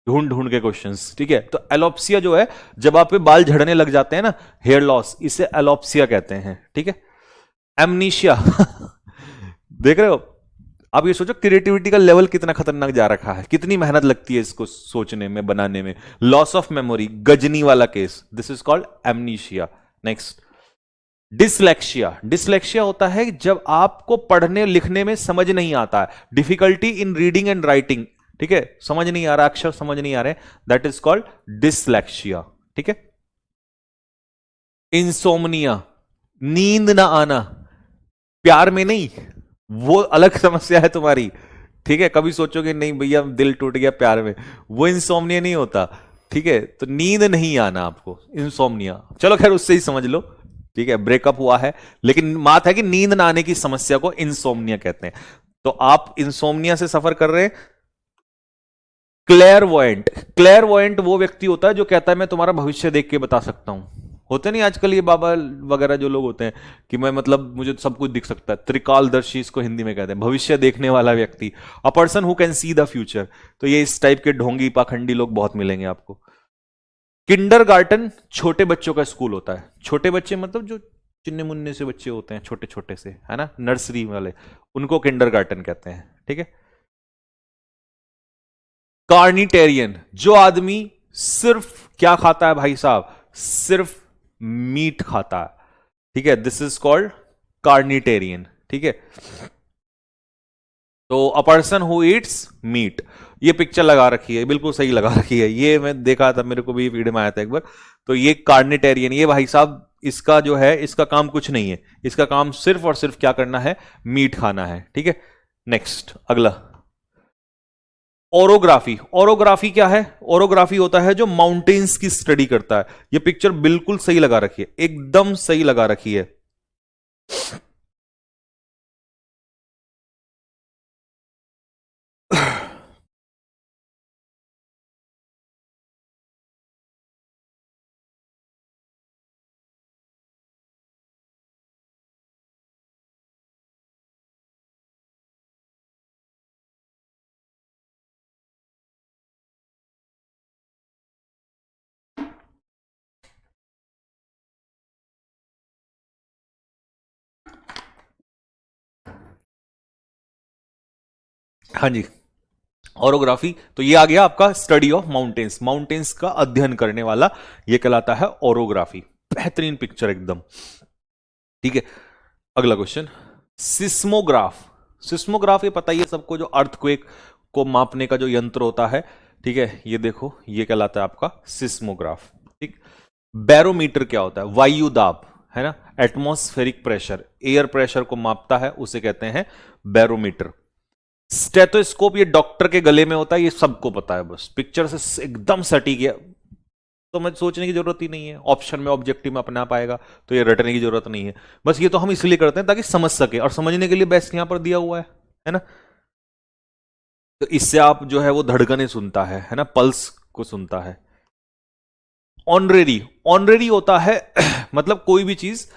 ढूंढ ढूंढ के क्वेश्चंस, ठीक है। तो एलोप्सिया जो है, जब आप पे बाल झड़ने लग जाते हैं ना, हेयर लॉस, इसे एलोप्सिया कहते हैं, ठीक है। एमनीशिया देख रहे हो, आप ये सोचो क्रिएटिविटी का लेवल कितना खतरनाक जा रखा है, कितनी मेहनत लगती है इसको सोचने में, बनाने में। लॉस ऑफ मेमोरी, गजनी वाला case, this is called amnesia. Next, dyslexia, dyslexia होता है जब आपको पढ़ने लिखने में समझ नहीं आता है, difficulty in reading and writing, ठीक है, समझ नहीं आ रहा, अक्षर समझ नहीं आ रहे, दैट इज कॉल्ड डिसलेक्शिया, ठीक है। इंसोम्निया, नींद ना आना, प्यार में नहीं, वो अलग समस्या है तुम्हारी। ठीक है, कभी सोचोगे नहीं भैया दिल टूट गया प्यार में, वो इंसोम्निया नहीं होता। ठीक है, तो नींद नहीं आना आपको इंसोम्निया, चलो खैर उससे ही समझ लो। ठीक है, ब्रेकअप हुआ है, लेकिन बात है कि नींद ना आने की समस्या को इंसोम्निया कहते हैं। तो आप इंसोम्निया से सफर कर रहे हैं। क्लेयरवॉयंट, क्लेयरवॉयंट वो व्यक्ति होता है जो कहता है मैं तुम्हारा भविष्य देख के बता सकता हूं। होते नहीं आजकल ये बाबा वगैरह जो लोग होते हैं कि मैं मतलब मुझे सब कुछ दिख सकता है, त्रिकालदर्शी इसको हिंदी में कहते हैं, भविष्य देखने वाला व्यक्ति, अ person who can see the future. तो ये इस टाइप के ढोंगी पाखंडी लोग बहुत मिलेंगे आपको। किंडरगार्टन छोटे बच्चों का स्कूल होता है। छोटे बच्चे मतलब जो चिन्ने मुन्ने से बच्चे होते हैं, छोटे छोटे से, है ना, नर्सरी वाले, उनको किंडरगार्टन कहते हैं। ठीक है। कार्निटेरियन, जो आदमी सिर्फ क्या खाता है भाई साहब, सिर्फ मीट खाता है। ठीक है, दिस इज कॉल्ड कार्निटेरियन। ठीक है, तो a person who eats meat, ये पिक्चर लगा रखी है, बिल्कुल सही लगा रखी है, ये मैं देखा था, मेरे को भी वीडियो में आया था एक बार। तो ये कार्निटेरियन, ये भाई साहब इसका जो है, इसका काम कुछ नहीं है, इसका काम सिर्फ और सिर्फ क्या करना है, मीट खाना है। ठीक है, नेक्स्ट अगला, ओरोग्राफी। ओरोग्राफी क्या है, ओरोग्राफी होता है जो माउंटेन्स की स्टडी करता है। ये पिक्चर बिल्कुल सही लगा रखी है, एकदम सही लगा रखी है। हाँ जी, ओरोग्राफी, तो ये आ गया आपका स्टडी ऑफ माउंटेन्स, माउंटेन्स का अध्ययन करने वाला, ये कहलाता है ओरोग्राफी। बेहतरीन पिक्चर एकदम। ठीक है, अगला क्वेश्चन, सिस्मोग्राफ। सिस्मोग्राफ ये पता ही है सबको, जो अर्थक्वेक को मापने का जो यंत्र होता है। ठीक है, ये देखो, ये कहलाता है आपका सिस्मोग्राफ। ठीक, बैरोमीटर क्या होता है, वायु दाब, है ना, एटमॉस्फेरिक प्रेशर, एयर प्रेशर को मापता है, उसे कहते हैं बैरोमीटर। स्टेथोस्कोप ये डॉक्टर के गले में होता है, ये सबको पता है, बस पिक्चर से एकदम सटीक है, तो मैं सोचने की जरूरत ही नहीं है, ऑप्शन में ऑब्जेक्टिव में अपना पाएगा, तो ये रटने की जरूरत नहीं है। बस ये तो हम इसलिए करते हैं ताकि समझ सके, और समझने के लिए बेस्ट यहां पर दिया हुआ है ना। तो इससे आप जो है वो धड़कने सुनता है ना, पल्स को सुनता है। ऑनरेरी, ऑनरेरी होता है मतलब कोई भी चीज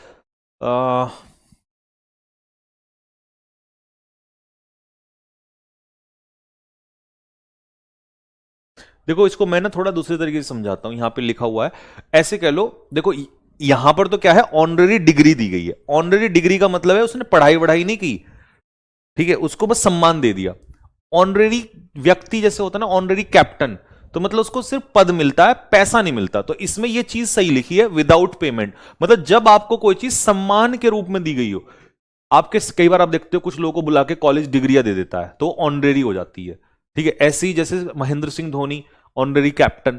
देखो, इसको मैं ना थोड़ा दूसरे तरीके से समझाता हूं, यहां पे लिखा हुआ है, ऐसे कह लो, देखो यहां पर तो क्या है, ऑनरेरी डिग्री दी गई है। ऑनरेरी डिग्री का मतलब है उसने पढ़ाई वढ़ाई नहीं की, ठीक है, उसको बस सम्मान दे दिया। ऑनरेरी व्यक्ति जैसे होता है ना, ऑनरेरी कैप्टन, तो मतलब उसको सिर्फ पद मिलता है, पैसा नहीं मिलता। तो इसमें यह चीज सही लिखी है, विदाउट पेमेंट, मतलब जब आपको कोई चीज सम्मान के रूप में दी गई हो। आपके कई बार आप देखते हो कुछ लोगों को बुला के कॉलेज डिग्रियां दे देता है, तो ऑनरेरी हो जाती है। ठीक है, ऐसे ही जैसे महेंद्र सिंह धोनी ऑनरेरी कैप्टन,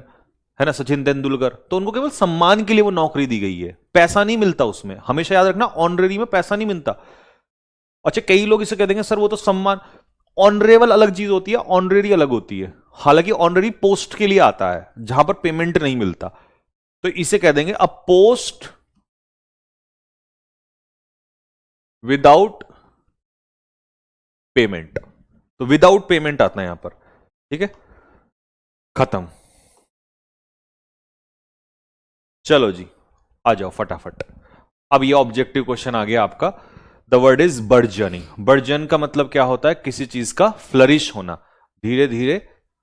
है ना, सचिन तेंदुलकर, तो उनको केवल सम्मान के लिए वो नौकरी दी गई है, पैसा नहीं मिलता उसमें, हमेशा याद रखना, ऑनरेरी में पैसा नहीं मिलता। अच्छा, कई लोग इसे कह देंगे सर वो तो सम्मान, ऑनरेबल अलग चीज होती है, ऑनरेरी अलग होती है। हालांकि ऑनरेरी पोस्ट के लिए आता है जहां पर पेमेंट नहीं मिलता, तो इसे कह देंगे अ पोस्ट विदाउट पेमेंट। तो विदाउट पेमेंट आता है यहां पर। ठीक है, खत्म। चलो जी, आ जाओ फटाफट। अब ये ऑब्जेक्टिव क्वेश्चन आ गया आपका। The word is burgeoning. Burgeon का मतलब क्या होता है, किसी चीज का फ्लरिश होना, धीरे धीरे,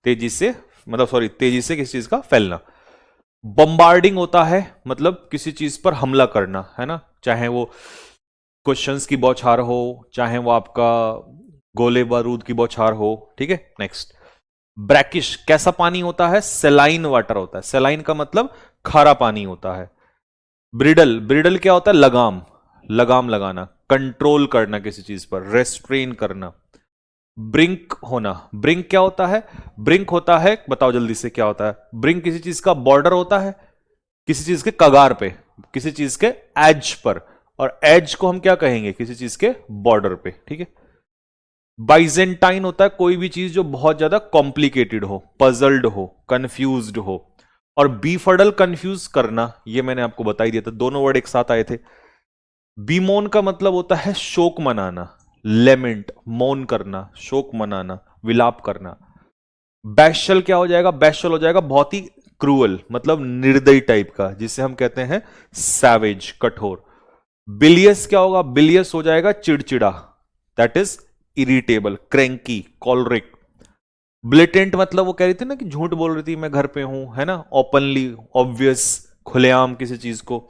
तेजी से, मतलब सॉरी, तेजी से किसी चीज का फैलना। बम्बार्डिंग होता है मतलब किसी चीज पर हमला करना, है ना, चाहे वो क्वेश्चंस की बौछार हो, चाहे वो आपका गोले बारूद की बौछार हो। ठीक है, नेक्स्ट, ब्रैकिश कैसा पानी होता है, सेलाइन वाटर होता है। सेलाइन का मतलब खारा पानी होता है। ब्रिडल, ब्रिडल क्या होता है, लगाम, लगाम लगाना, कंट्रोल करना किसी चीज पर, रेस्ट्रेन करना। ब्रिंक होना, ब्रिंक क्या होता है, ब्रिंक होता है, बताओ जल्दी से क्या होता है, ब्रिंक किसी चीज का बॉर्डर होता है, किसी चीज के कगार पे, किसी चीज के एज पर, और एज को हम क्या कहेंगे, किसी चीज के बॉर्डर पे, ठीक है। बाइजेंटाइन होता है कोई भी चीज जो बहुत ज्यादा कॉम्प्लिकेटेड हो, पजल्ड हो, कंफ्यूज्ड हो। और बीफडल कंफ्यूज करना, ये मैंने आपको बता ही दिया था, दोनों वर्ड एक साथ आए थे। बीमोन का मतलब होता है शोक मनाना, लेमेंट, मौन करना, शोक मनाना, विलाप करना। बैशल क्या हो जाएगा, बैशल हो जाएगा बहुत ही क्रूअल, मतलब निर्दयी टाइप का, जिसे हम कहते हैं सैवेज, कठोर। बिलियस क्या होगा, बिलियस हो जाएगा चिड़चिड़ा, दैट इज इरिटेबल, क्रैंकी, कॉलरिक। ब्लिटेंट मतलब वो कह रही थी ना कि झूठ बोल रही थी, मैं घर पे हूं, है ना, ओपनली, ऑब्वियस, खुलेआम किसी चीज को।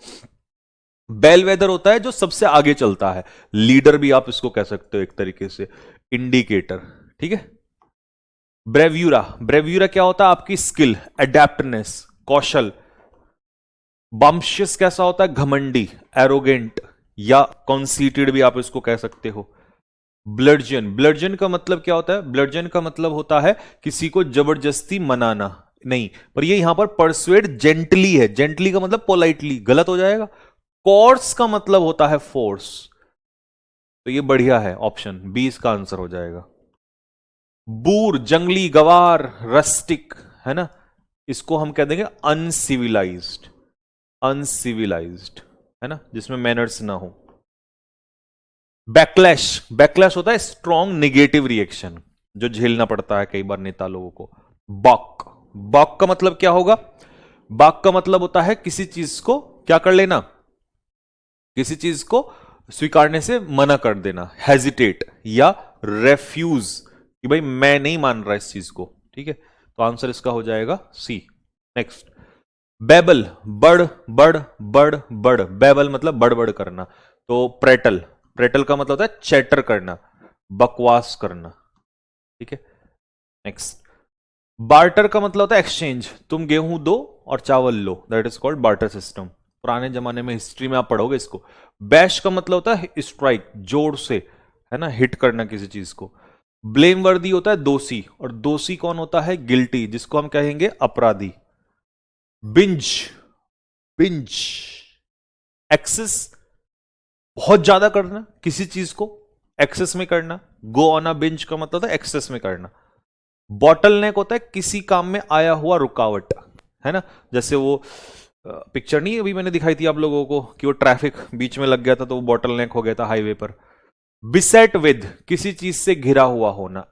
बेलवेदर होता है जो सबसे आगे चलता है, लीडर भी आप इसको कह सकते हो एक तरीके से, इंडिकेटर, ठीक है। ब्रेव्यूरा, ब्रेव्यूरा क्या होता है, आपकी स्किल, एडेप्टनेस, कौशल। बम्शियस कैसा होता है, घमंडी, एरोगेंट या कॉन्सीटेड भी आप इसको कह सकते हो। ब्लडजन, ब्लडजन का मतलब क्या होता है, ब्लडजन का मतलब होता है किसी को जबरदस्ती मनाना, नहीं, पर ये यहां पर परसुएड जेंटली है, जेंटली का मतलब पोलाइटली, गलत हो जाएगा। कोर्स का मतलब होता है फोर्स, तो ये बढ़िया है, ऑप्शन बी इसका आंसर हो जाएगा। बूर, जंगली, गवार, रस्टिक, है ना, इसको हम कह देंगे अनसिविलाइज्ड, अनसिविलाइज्ड, है ना, जिसमें मैनर्स ना हो। बैकलैश, बैकलैश होता है स्ट्रॉन्ग नेगेटिव रिएक्शन, जो झेलना पड़ता है कई बार नेता लोगों को। बॉक, बॉक का मतलब क्या होगा, बॉक का मतलब होता है किसी चीज को क्या कर लेना, किसी चीज को स्वीकारने से मना कर देना, हेजिटेट या रेफ्यूज, कि भाई मैं नहीं मान रहा इस चीज को, ठीक है। तो आंसर इसका हो जाएगा सी। नेक्स्ट, बेबल, बड़ बड़ बड़ बड़, बेबल मतलब बड़बड़ करना। तो प्रेटल, प्रेटल का मतलब होता है चैटर करना, बकवास करना, ठीक है। नेक्स्ट, बार्टर का मतलब होता है एक्सचेंज, तुम गेहूं दो और चावल लो, that is called barter system. पुराने जमाने में हिस्ट्री में आप पढ़ोगे इसको। बैश का मतलब होता है स्ट्राइक, जोर से, है ना, हिट करना किसी चीज को। ब्लेम वर्दी होता है दोषी, और दोषी कौन होता है, गिल्टी, जिसको हम कहेंगे अपराधी। बिंज, बिंज, एक्सेस, बहुत ज्यादा करना किसी चीज को, एक्सेस में करना। गो ऑन अ बिंज का मतलब है एक्सेस में करना। बॉटल नेक होता है किसी काम में आया हुआ रुकावट, है ना, जैसे वो पिक्चर नहीं अभी मैंने दिखाई थी आप लोगों को कि वो ट्रैफिक बीच में लग गया था तो वो बॉटल नेक हो गया था हाईवे पर। बिसेट विद, किसी चीज से घिरा हुआ होना,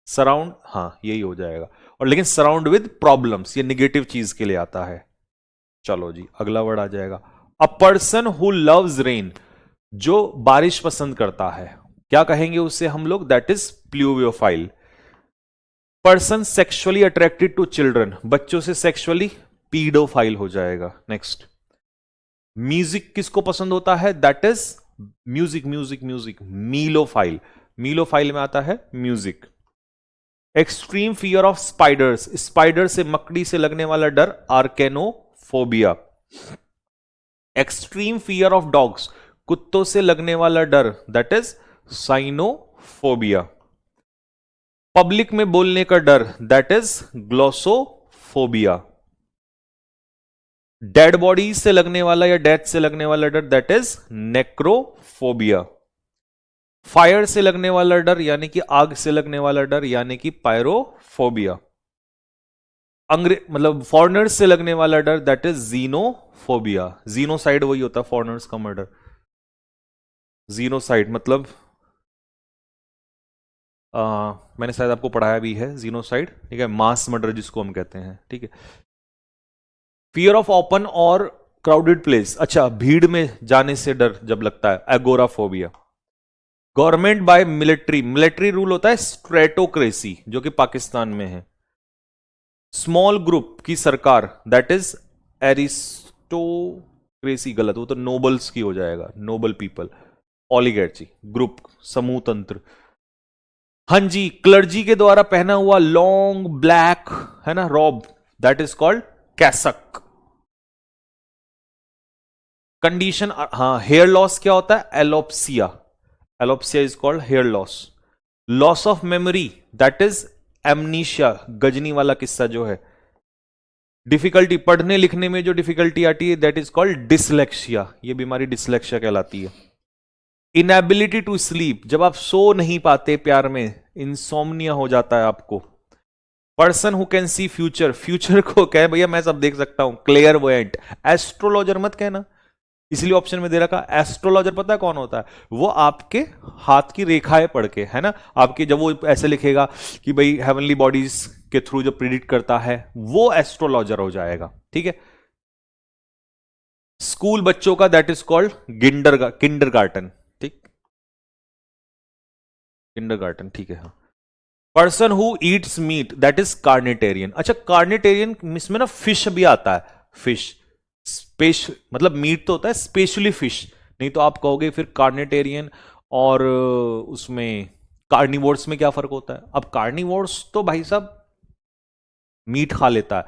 सराउंड, हाँ यही हो जाएगा। और लेकिन सराउंड विद प्रॉब्लम्स, ये निगेटिव चीज के लिए आता है। चलो जी अगला वर्ड आ जाएगा, अ पर्सन हु लव्स रेन, जो बारिश पसंद करता है, क्या कहेंगे उससे हम लोग, that is pluviophile. Person sexually attracted to children, बच्चों से सेक्सुअली, पीडोफाइल हो जाएगा। नेक्स्ट, म्यूजिक किसको पसंद होता है, that is music, music, music, melophile, melophile में आता है music. Extreme fear of spiders, spider से, मकड़ी से लगने वाला डर, arachnophobia. Extreme fear of dogs, कुत्तों से लगने वाला डर, दैट इज साइनोफोबिया। पब्लिक में बोलने का डर, that is glossophobia. Dead body से लगने वाला या डेथ से लगने वाला डर, दैट इज नेक्रोफोबिया। फायर से लगने वाला डर यानी कि आग से लगने वाला डर, यानी कि पायरोफोबिया। मतलब फॉरेनर्स से लगने वाला डर, दैट इज जीनोफोबिया। जीनोसाइड वही होता है फॉरेनर्स का मर्डर, जीनोसाइड मतलब मैंने शायद आपको पढ़ाया भी है जीनोसाइड, ठीक है, मास मर्डर जिसको हम कहते हैं, ठीक है। फियर ऑफ ओपन और क्राउडेड प्लेस, अच्छा भीड़ में जाने से डर जब लगता है, agoraphobia. Government by military, military rule होता है स्ट्रेटोक्रेसी, जो कि पाकिस्तान में है। स्मॉल ग्रुप की सरकार, दैट इज एरिस्टोक्रेसी, गलत, वो तो नोबल्स की हो जाएगा, नोबल पीपल। ओलिगैर्ची, ग्रुप, समूह तंत्र। हाँ जी, क्लर्जी के द्वारा पहना हुआ लॉन्ग ब्लैक, है ना, robe, that is called cassock. Condition, हाँ, हेयर लॉस क्या होता है, alopecia, alopecia is called hair loss. Loss of memory, that is amnesia, Ghajini वाला किस्सा जो है। डिफिकल्टी, पढ़ने लिखने में जो डिफिकल्टी आती है दैट इज कॉल्ड डिसलेक्सिया, ये बीमारी डिसलेक्सिया कहलाती है। इनएबिलिटी टू स्लीप, जब आप सो नहीं पाते प्यार में, इंसोम्निया हो जाता है आपको। Person who can see future, future को कहे भैया मैं सब देख सकता हूं, क्लेयरवॉयंट। एस्ट्रोलॉजर मत कहना, इसलिए ऑप्शन में दे रखा। एस्ट्रोलॉजर पता है कौन होता है? वो आपके हाथ की रेखाएं पढ़ के, है ना, आपके जब वो ऐसे लिखेगा कि भाई हेवनली बॉडीज के थ्रू जो प्रिडिक्ट करता है, वो एस्ट्रोलॉजर हो जाएगा, ठीक है। स्कूल बच्चों का दैट इज कॉल्ड किंडरगार्टन, ठीक, किंडरगार्टन, ठीक है। हाँ, person who eats meat that is carnitarian. अच्छा, कार्निटेरियन इसमें ना फिश भी आता है, फिश मतलब मीट तो होता है, स्पेशली फिश, नहीं तो आप कहोगे फिर कार्निटेरियन और उसमें कार्निवोर्स में क्या फर्क होता है? अब कार्निवोर्स तो भाई साहब मीट खा लेता है,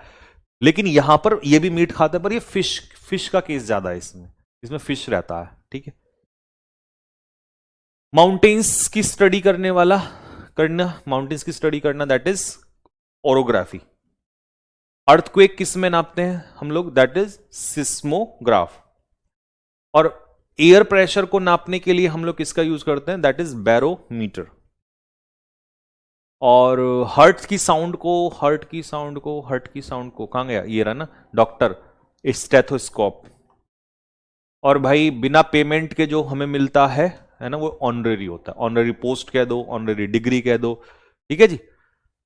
लेकिन यहां पर ये भी मीट खाता है, पर ये फिश का केस ज्यादा है, इसमें इसमें फिश रहता है, ठीक है। माउंटेन्स की स्टडी करना माउंटेन्स की स्टडी करना दैट इज ओरोग्राफी। अर्थक्वेक किस में नापते हैं हम लोग? That is seismograph. और एयर प्रेशर को नापने के लिए हम लोग किसका यूज करते हैं? That is barometer. और हर्ट की साउंड को कहां गया? ये रहा ना डॉक्टर, स्टेथोस्कोप। और भाई बिना पेमेंट के जो हमें मिलता है ना, वो ऑनरेरी होता है। ऑनरेरी पोस्ट कह दो, ऑनरेरी डिग्री कह दो, ठीक है जी।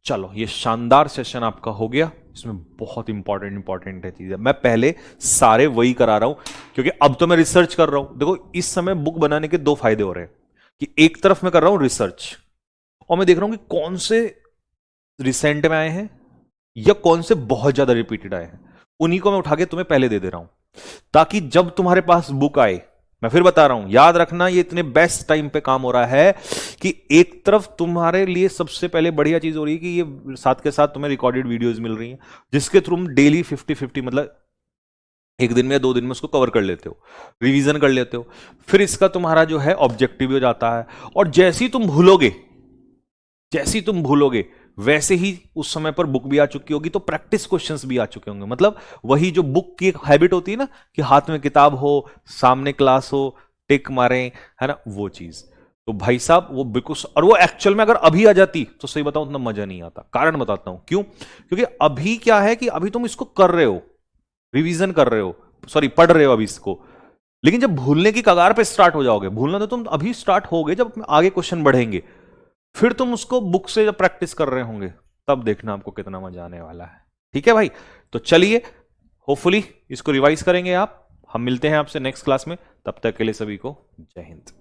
चलो, ये शानदार सेशन आपका हो गया। इसमें बहुत इंपॉर्टेंट है चीजें, मैं पहले सारे वही करा रहा हूं क्योंकि अब तो मैं रिसर्च कर रहा हूं। देखो, इस समय बुक बनाने के दो फायदे हो रहे हैं कि एक तरफ मैं कर रहा हूं रिसर्च, और मैं देख रहा हूं कि कौन से रिसेंट में आए हैं या कौन से बहुत ज्यादा रिपीटेड आए हैं, उन्हीं को मैं उठा के तुम्हें पहले दे दे रहा हूं, ताकि जब तुम्हारे पास बुक आए, मैं फिर बता रहा हूं, याद रखना ये इतने बेस्ट टाइम पे काम हो रहा है कि एक तरफ तुम्हारे लिए सबसे पहले बढ़िया चीज हो रही है कि ये साथ के साथ तुम्हें रिकॉर्डेड वीडियोस मिल रही हैं, जिसके थ्रू डेली 50-50 मतलब एक दिन में या 2 दिन में उसको कवर कर लेते हो, रिवीजन कर लेते हो। फिर इसका तुम्हारा जो है ऑब्जेक्टिव हो जाता है, और जैसे ही तुम भूलोगे वैसे ही उस समय पर बुक भी आ चुकी होगी, तो प्रैक्टिस क्वेश्चंस भी आ चुके होंगे। मतलब वही जो बुक की एक हैबिट होती है ना कि हाथ में किताब हो, सामने क्लास हो, टिक मारें, है ना, वो चीज। तो भाई साहब वो बिल्कुल, और वो एक्चुअल में अगर अभी आ जाती तो सही बताऊं उतना मजा नहीं आता। कारण बताता हूं क्यों। क्योंकि अभी क्या है कि अभी तुम इसको कर रहे हो, रिवीजन कर रहे हो, सॉरी पढ़ रहे हो अभी इसको, लेकिन जब भूलने की कगार पे स्टार्ट हो जाओगे, भूलना तो तुम अभी स्टार्ट होगे जब आगे क्वेश्चन बढ़ेंगे, फिर तुम उसको बुक से जब प्रैक्टिस कर रहे होंगे तब देखना आपको कितना मजा आने वाला है। ठीक है भाई, तो चलिए होपफुली इसको रिवाइज करेंगे आप। हम मिलते हैं आपसे नेक्स्ट क्लास में, तब तक के लिए सभी को जय हिंद।